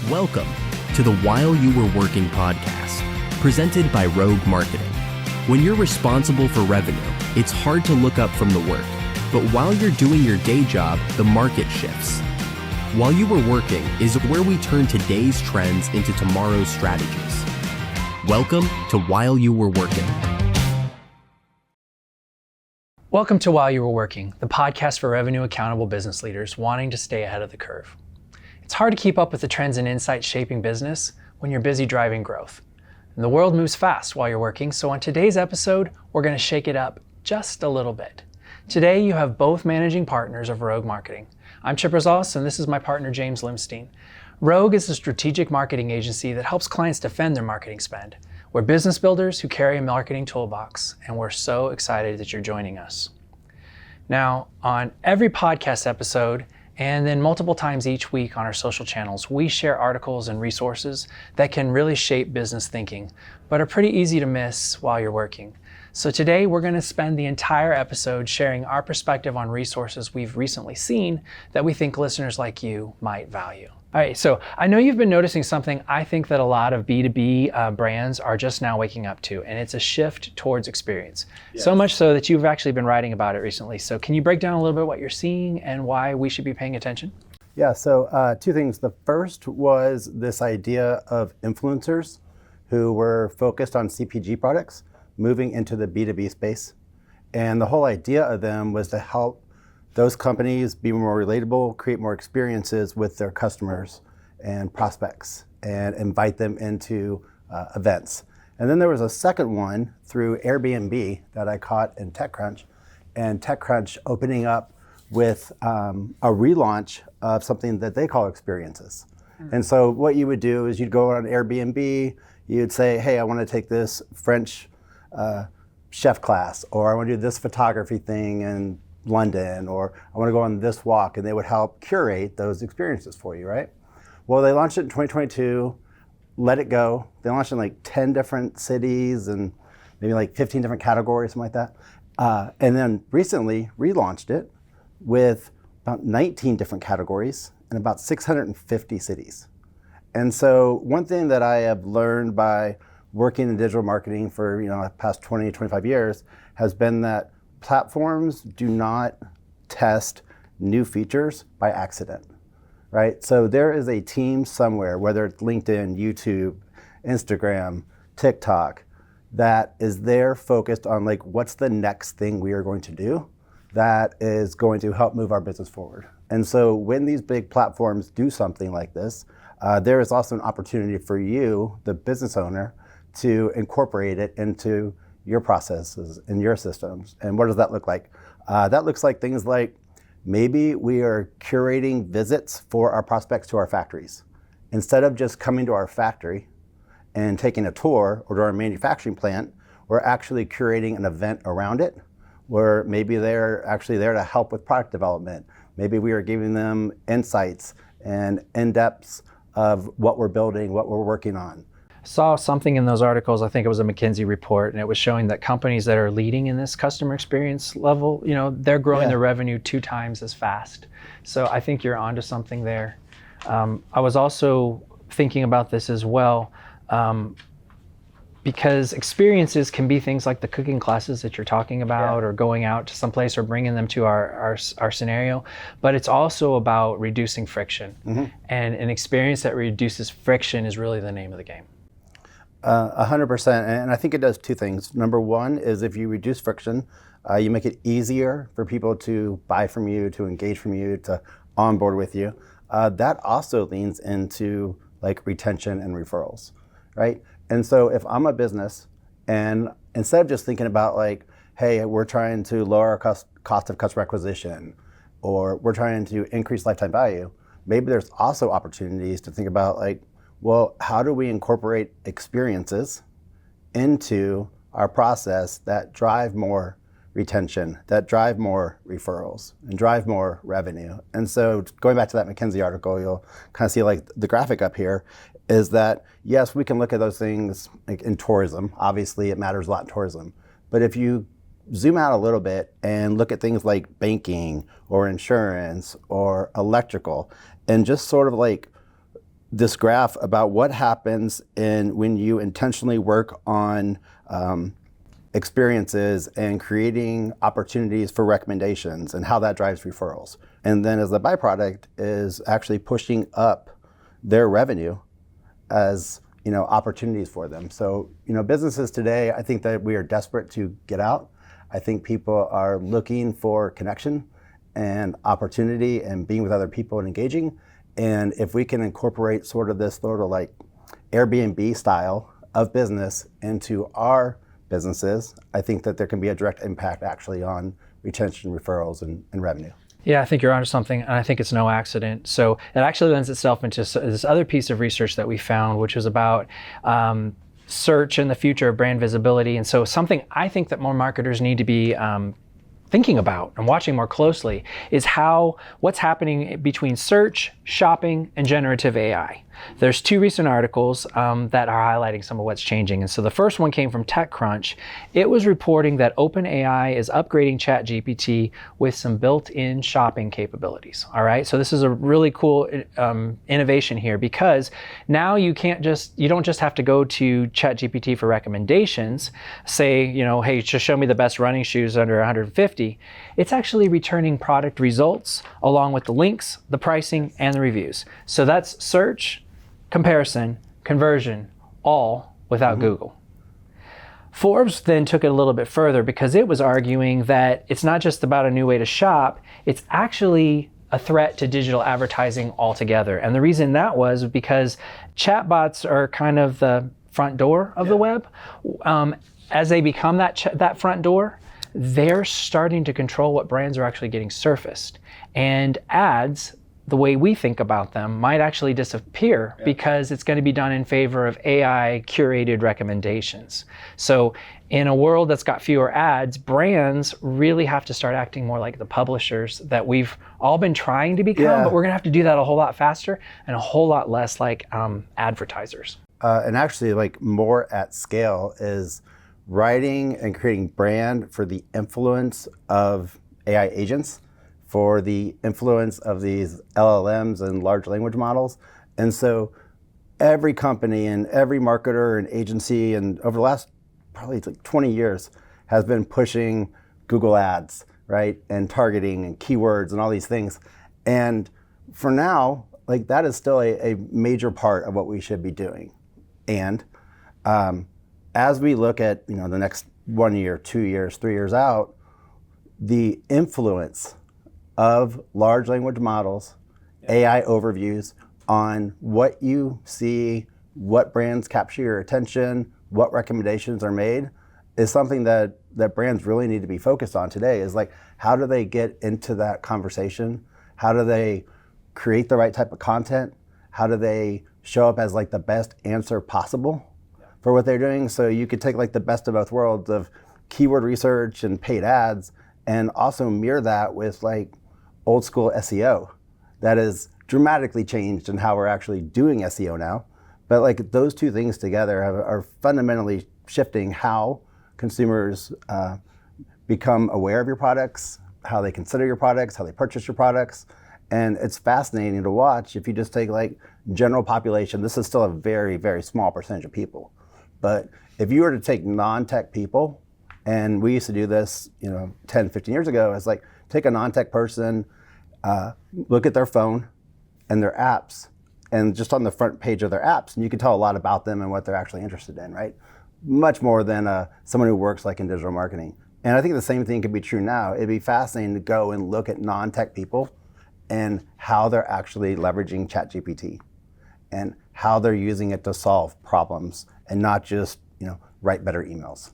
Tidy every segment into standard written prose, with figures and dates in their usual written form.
Welcome to the While You Were Working podcast, presented by Rogue Marketing. When you're responsible for revenue, it's hard to look up from the work, but while you're doing your day job, the market shifts. While You Were Working is where we turn today's trends into tomorrow's strategies. Welcome to While You Were Working. Welcome to While You Were Working, the podcast for revenue accountable business leaders wanting to stay ahead of the curve. It's hard to keep up with the trends and insights shaping business when you're busy driving growth. And the world moves fast while you're working, so on today's episode, we're going to shake it up just a little bit. Today, you have both managing partners of Rogue Marketing. I'm Chip Rosales, and this is my partner, James Loomstein. Rogue is a strategic marketing agency that helps clients defend their marketing spend. We're business builders who carry a marketing toolbox, and we're so excited that you're joining us. Now, on every podcast episode, and then multiple times each week on our social channels, we share articles and resources that can really shape business thinking, but are pretty easy to miss while you're working. So today we're going to spend the entire episode sharing our perspective on resources we've recently seen that we think listeners like you might value. All right, so I know you've been noticing something I think that a lot of B2B brands are just now waking up to, and it's a shift towards experience. Yes. So much so that you've actually been writing about it recently. So can you break down a little bit what you're seeing and why we should be paying attention? Yeah, so two things. The first was this idea of influencers who were focused on CPG products moving into the B2B space. And the whole idea of them was to help those companies be more relatable, create more experiences with their customers and prospects, and invite them into events. And then there was a second one through Airbnb that I caught in TechCrunch, and TechCrunch opening up with a relaunch of something that they call experiences. Mm-hmm. And so what you would do is you'd go on Airbnb, you'd say, hey, I want to take this French chef class, or I want to do this photography thing in London, or I want to go on this walk, and they would help curate those experiences for you, right? Well, they launched it in 2022, let it go. They launched in like 10 different cities and maybe like 15 different categories, something like that. And then recently relaunched it with about 19 different categories in about 650 cities. And so one thing that I have learned by working in digital marketing for the past 20, 25 years has been that platforms do not test new features by accident, right? So there is a team somewhere, whether it's LinkedIn, YouTube, Instagram, TikTok, that is there focused on like, what's the next thing we are going to do that is going to help move our business forward. And so when these big platforms do something like this, there is also an opportunity for you, the business owner, to incorporate it into your processes and your systems. And what does that look like? That looks like things like maybe we are curating visits for our prospects to our factories. Instead of just coming to our factory and taking a tour or to our manufacturing plant, we're actually curating an event around it, where maybe they're actually there to help with product development. Maybe we are giving them insights and in-depths of what we're building, what we're working on. Saw something in those articles, I think it was a McKinsey report, and it was showing that companies that are leading in this customer experience level, they're growing their revenue 2 times as fast. So I think you're onto something there. I was also thinking about this as well, because experiences can be things like the cooking classes that you're talking about, or going out to someplace, or bringing them to our scenario, but it's also about reducing friction. Mm-hmm. And an experience that reduces friction is really the name of the game. 100%, and I think it does 2 things. Number one is if you reduce friction, you make it easier for people to buy from you, to engage from you, to onboard with you. That also leans into like retention and referrals, right? And so if I'm a business, and instead of just thinking about like, hey, we're trying to lower our cost of customer acquisition, or we're trying to increase lifetime value, maybe there's also opportunities to think about like, well, how do we incorporate experiences into our process that drive more retention, that drive more referrals, and drive more revenue? And so going back to that McKinsey article, you'll kind of see like the graphic up here is that, yes, we can look at those things like in tourism. Obviously, it matters a lot in tourism. But if you zoom out a little bit and look at things like banking or insurance or electrical, and just sort of like this graph about what happens when you intentionally work on experiences and creating opportunities for recommendations and how that drives referrals. And then as a byproduct is actually pushing up their revenue as opportunities for them. So businesses today, I think that we are desperate to get out. I think people are looking for connection and opportunity and being with other people and engaging. And if we can incorporate sort of this sort of like Airbnb style of business into our businesses, I think that there can be a direct impact actually on retention, referrals, and revenue. Yeah, I think you're onto something, and I think it's no accident. So it actually lends itself into this other piece of research that we found, which was about search and the future of brand visibility. And so something I think that more marketers need to be thinking about and watching more closely is what's happening between search, shopping, and generative AI. There's 2 recent articles that are highlighting some of what's changing. And so the first one came from TechCrunch. It was reporting that OpenAI is upgrading ChatGPT with some built-in shopping capabilities. All right, so this is a really cool innovation here, because now you don't just have to go to ChatGPT for recommendations, say, hey, just show me the best running shoes under 150. It's actually returning product results along with the links, the pricing, and the reviews. So that's search, comparison, conversion, all without Google. Forbes then took it a little bit further, because it was arguing that it's not just about a new way to shop, it's actually a threat to digital advertising altogether. And the reason that was because chatbots are kind of the front door of the web. As they become that front door, they're starting to control what brands are actually getting surfaced. And ads, the way we think about them, might actually disappear because it's going to be done in favor of AI curated recommendations. So in a world that's got fewer ads, brands really have to start acting more like the publishers that we've all been trying to become, but we're going to have to do that a whole lot faster and a whole lot less like advertisers. And actually, like more at scale is writing and creating brand for the influence of AI agents, for the influence of these LLMs and large language models. And so every company and every marketer and agency, and over the last probably like 20 years, has been pushing Google Ads, right? And targeting and keywords and all these things. And for now, like that is still a major part of what we should be doing. And as we look at the next 1 year, 2 years, 3 years out, the influence of large language models, AI overviews on what you see, what brands capture your attention, what recommendations are made, is something that brands really need to be focused on today. Is like, how do they get into that conversation? How do they create the right type of content? How do they show up as like the best answer possible for what they're doing? So you could take like the best of both worlds of keyword research and paid ads, and also mirror that with like old school SEO that is dramatically changed in how we're actually doing SEO now. But like those 2 things together are fundamentally shifting how consumers become aware of your products, how they consider your products, how they purchase your products. And it's fascinating to watch. If you just take like general population, this is still a very, very small percentage of people. But if you were to take non-tech people, and we used to do this 10, 15 years ago, it's like take a non-tech person, look at their phone and their apps, and just on the front page of their apps, and you can tell a lot about them and what they're actually interested in, right? Much more than someone who works like in digital marketing. And I think the same thing could be true now. It'd be fascinating to go and look at non-tech people and how they're actually leveraging ChatGPT and how they're using it to solve problems and not just write better emails.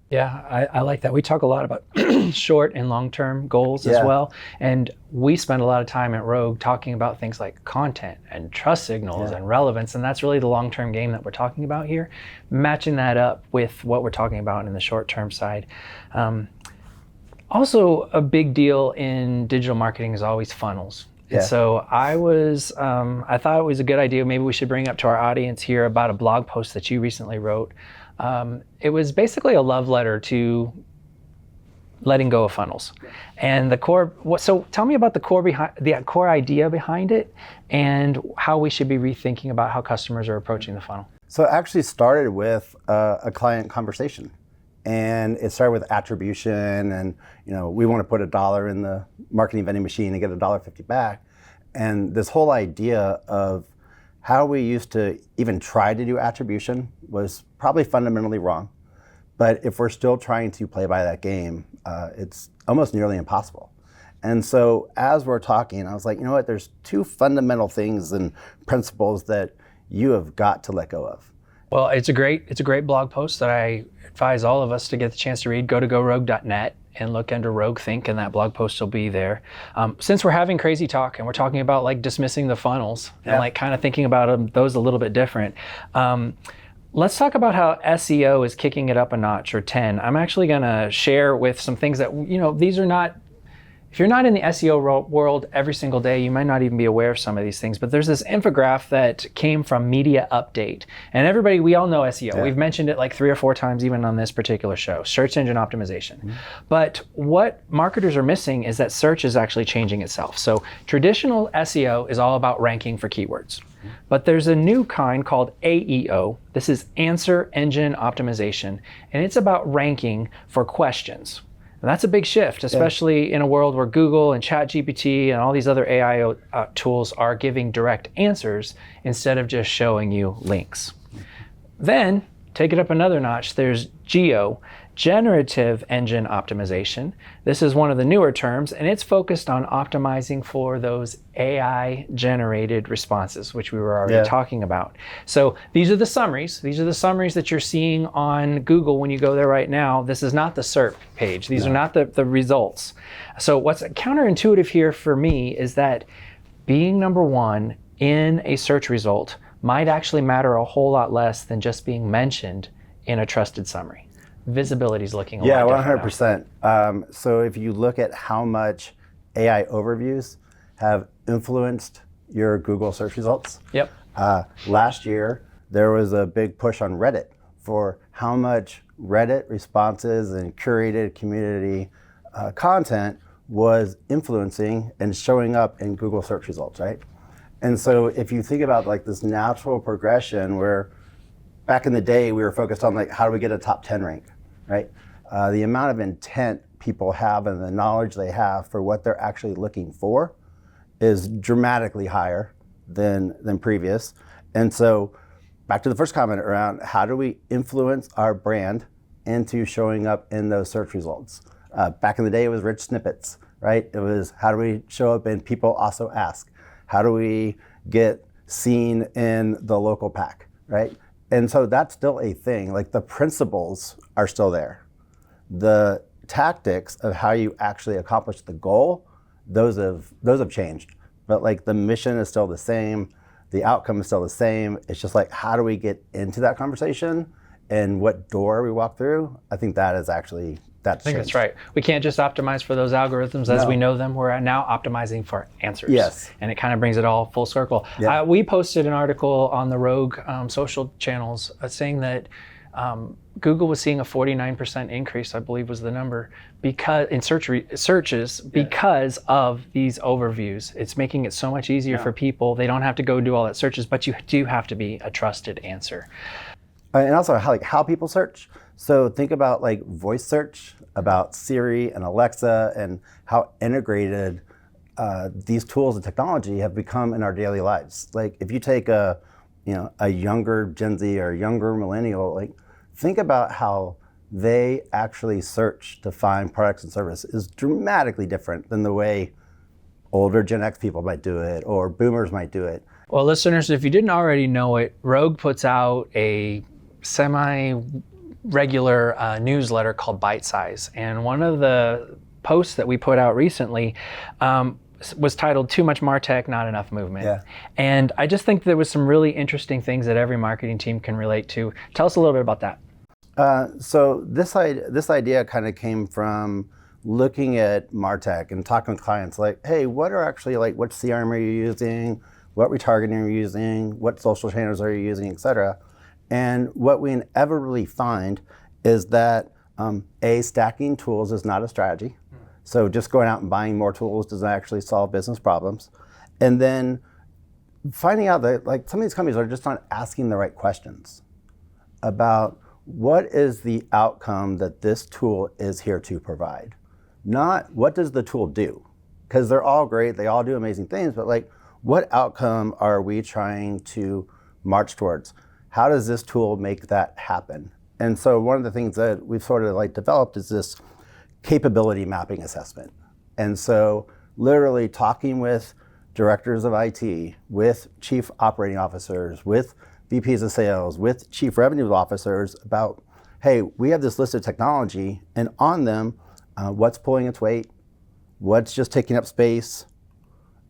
Yeah, I like that. We talk a lot about short and long-term goals as well. And we spend a lot of time at Rogue talking about things like content and trust signals and relevance. And that's really the long-term game that we're talking about here, matching that up with what we're talking about in the short-term side. Also, a big deal in digital marketing is always funnels. And so I thought it was a good idea. Maybe we should bring up to our audience here about a blog post that you recently wrote. It was basically a love letter to letting go of funnels. And the core, so tell me about the core idea behind it and how we should be rethinking about how customers are approaching the funnel. So it actually started with a client conversation. And it started with attribution, and we want to put $1 in the marketing vending machine and get $1.50 back. And this whole idea of how we used to even try to do attribution was probably fundamentally wrong. But if we're still trying to play by that game, it's almost nearly impossible. And so as we're talking, I was like, you know what, there's two fundamental things and principles that you have got to let go of. Well, it's a great blog post that I advise all of us to get the chance to read. Go to gorogue.net and look under Rogue Think, and that blog post will be there. Since we're having crazy talk and we're talking about like dismissing the funnels and like kind of thinking about those a little bit different, let's talk about how SEO is kicking it up a notch or 10. I'm actually going to share with some things that, these are not, if you're not in the SEO world every single day, you might not even be aware of some of these things, but there's this infographic that came from Media Update. And everybody, we all know SEO. Yeah. We've mentioned it like 3 or 4 times even on this particular show, search engine optimization. Mm-hmm. But what marketers are missing is that search is actually changing itself. So traditional SEO is all about ranking for keywords. Mm-hmm. But there's a new kind called AEO. This is Answer Engine Optimization, and it's about ranking for questions. And that's a big shift, especially in a world where Google and ChatGPT and all these other AI tools are giving direct answers instead of just showing you links. Then, take it up another notch, there's GEO, Generative Engine Optimization. This is one of the newer terms, and it's focused on optimizing for those AI-generated responses, which we were already talking about. So these are the summaries. These are the summaries that you're seeing on Google when you go there right now. This is not the SERP page. These are not the results. So what's counterintuitive here for me is that being number one in a search result might actually matter a whole lot less than just being mentioned in a trusted summary. Visibility is looking a lot different. 100%. So if you look at how much AI overviews have influenced your Google search results. Yep. Last year, there was a big push on Reddit for how much Reddit responses and curated community content was influencing and showing up in Google search results, right? And so if you think about like this natural progression where back in the day, we were focused on like, how do we get a top 10 rank, right? The amount of intent people have and the knowledge they have for what they're actually looking for is dramatically higher than previous. And so back to the first comment around how do we influence our brand into showing up in those search results? Back in the day, it was rich snippets, right? It was how do we show up and people also ask? How do we get seen in the local pack, right? And so that's still a thing. Like the principles are still there. The tactics of how you actually accomplish the goal, those have changed. But like the mission is still the same. The outcome is still the same. It's just like, how do we get into that conversation and what door we walk through? I think that is actually, that's I think that's right. We can't just optimize for those algorithms as we know them. We're now optimizing for answers. Yes. And it kind of brings it all full circle. Yeah. We posted an article on the Rogue social channels saying that Google was seeing a 49% increase, I believe was the number, because in searches because of these overviews. It's making it so much easier for people. They don't have to go do all that searches, but you do have to be a trusted answer. And also how people search. So think about like voice search, about Siri and Alexa, and how integrated these tools and technology have become in our daily lives. Like if you take a younger Gen Z or a younger millennial, like think about how they actually search to find products and services is dramatically different than the way older Gen X people might do it or boomers might do it. Well, listeners, if you didn't already know it, Rogue puts out a semi-regular newsletter called Bite Size. And one of the posts that we put out recently was titled Too Much MarTech, Not Enough Movement. Yeah. And I just think there was some really interesting things that every marketing team can relate to. Tell us a little bit about that. So this idea kind of came from looking at MarTech and talking with clients like, hey, what CRM are you using? What retargeting are you using? What social channels are you using, et cetera? And what we inevitably find is that Stacking tools is not a strategy. So just going out and buying more tools doesn't actually solve business problems. And then finding out that like some of these companies are just not asking the right questions about what is the outcome that this tool is here to provide. Not what does the tool do? Because they're all great, they all do amazing things, but like what outcome are we trying to march towards? How does this tool make that happen? And so one of the things that we've sort of like developed is this capability mapping assessment. And so literally talking with directors of IT, with chief operating officers, with VPs of sales, with chief revenue officers about, hey, we have this list of technology and on them, what's pulling its weight, what's just taking up space,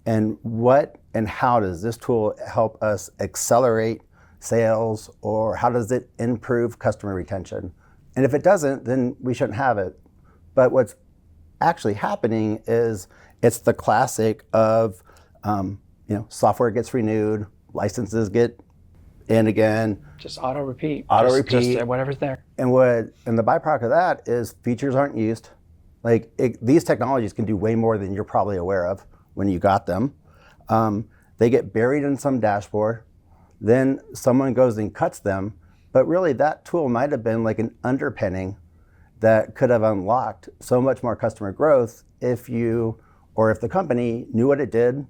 and what and how does this tool help us accelerate sales, or how does it improve customer retention? And if it doesn't, then we shouldn't have it. But what's actually happening is it's the classic of, software gets renewed, licenses get in again. Just auto repeat. Just whatever's there. And the byproduct of that is features aren't used. Like these technologies can do way more than you're probably aware of when you got them. They get buried in some dashboard. Then someone goes and cuts them. But really that tool might have been like an underpinning that could have unlocked so much more customer growth if the company knew what it did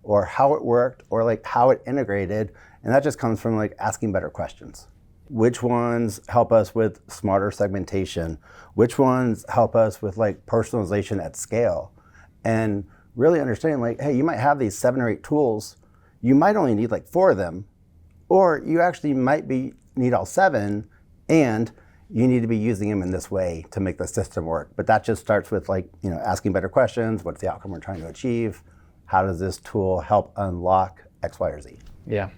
or how it worked or like how it integrated. And that just comes from like asking better questions. Which ones help us with smarter segmentation? Which ones help us with like personalization at scale? And really understanding like, hey, you might have these 7 or 8 tools. You might only need like 4 of them, or you actually might need all 7, and you need to be using them in this way to make the system work. But that just starts with like, asking better questions. What's the outcome we're trying to achieve? How does this tool help unlock X, Y, or Z? Yeah.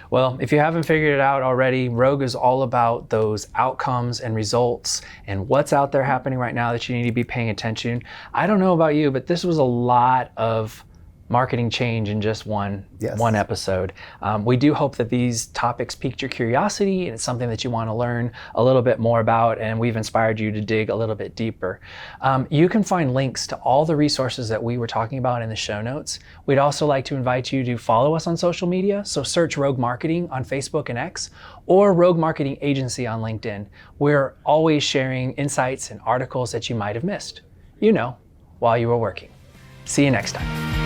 Well, if you haven't figured it out already, Rogue is all about those outcomes and results and what's out there happening right now that you need to be paying attention. I don't know about you, but this was a lot of marketing change in just one episode. We do hope that these topics piqued your curiosity and it's something that you want to learn a little bit more about, and we've inspired you to dig a little bit deeper. You can find links to all the resources that we were talking about in the show notes. We'd also like to invite you to follow us on social media. So search Rogue Marketing on Facebook and X, or Rogue Marketing Agency on LinkedIn. We're always sharing insights and articles that you might have missed, while you were working. See you next time.